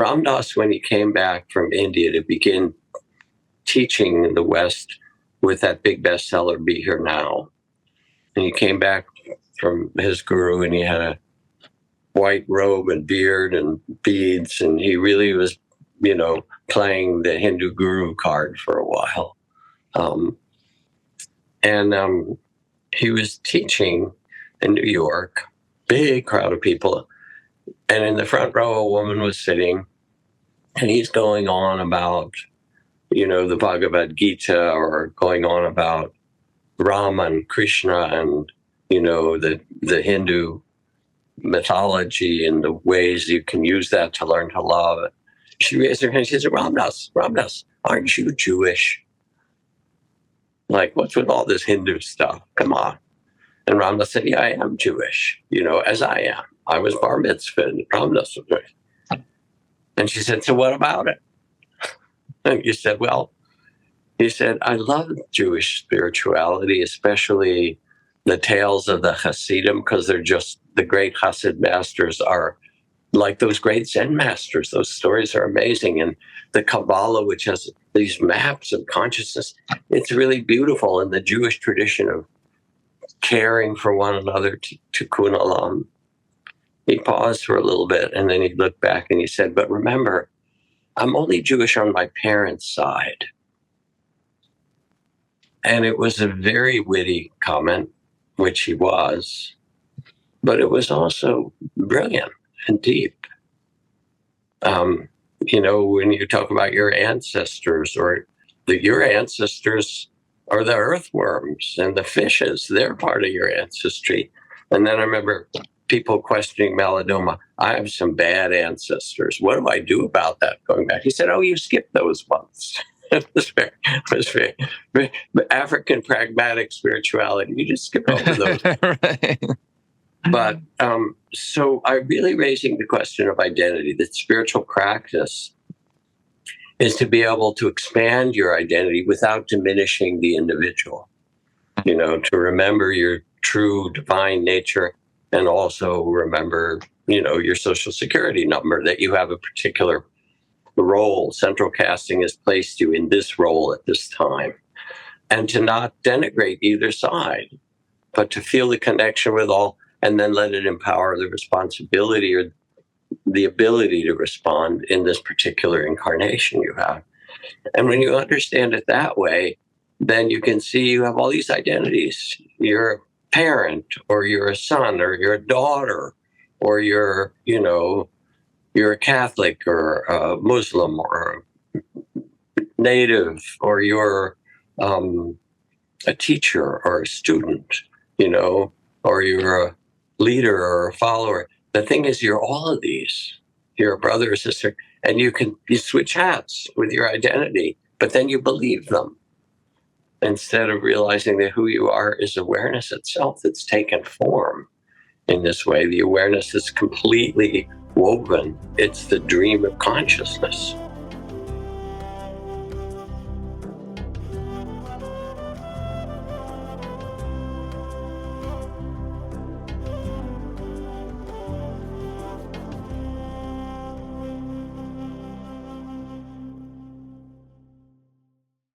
Ram Dass, when he came back from India to begin teaching in the West with that big bestseller, Be Here Now, and he came back from his guru and he had a white robe and beard and beads, and he really was, playing the Hindu guru card for a while. He was teaching in New York, big crowd of people. And in the front row, a woman was sitting, and he's going on about, the Bhagavad Gita, or going on about Rama and Krishna and, the Hindu mythology and the ways you can use that to learn to love. She raised her hand. She said, Ram Dass, aren't you Jewish? Like, what's with all this Hindu stuff? Come on. And Ram Dass said, yeah, I am Jewish, as I am. I was bar mitzvahed. Ram Dass was Jewish. And she said, so what about it? And he said, I love Jewish spirituality, especially the tales of the Hasidim, because they're just, the great Hasid masters are like those great Zen masters. Those stories are amazing. And the Kabbalah, which has these maps of consciousness, it's really beautiful in the Jewish tradition of caring for one another, tikkun olam. He paused for a little bit, and then he looked back and he said, but remember, I'm only Jewish on my parents' side. And it was a very witty comment, which he was, but it was also brilliant and deep. When you talk about your ancestors, or your ancestors are the earthworms and the fishes, they're part of your ancestry. And then I remember people questioning Malidoma. I have some bad ancestors. What do I do about that going back? He said, oh, you skipped those ones. It was very African pragmatic spirituality. You just skip over those. Right. But so I'm really raising the question of identity, that spiritual practice is to be able to expand your identity without diminishing the individual, to remember your true divine nature, and also remember, your social security number, that you have a particular role. Central casting has placed you in this role at this time, and to not denigrate either side, but to feel the connection with all, and then let it empower the responsibility or the ability to respond in this particular incarnation you have. And when you understand it that way, then you can see you have all these identities. You're a parent, or you're a son, or you're a daughter, or you're a Catholic, or a Muslim, or a native, or you're a teacher or a student, or you're a leader or a follower. The thing is, you're all of these. You're a brother or sister, and you switch hats with your identity, but then you believe them, instead of realizing that who you are is awareness itself that's taken form in this way. The awareness is completely woven. It's the dream of consciousness.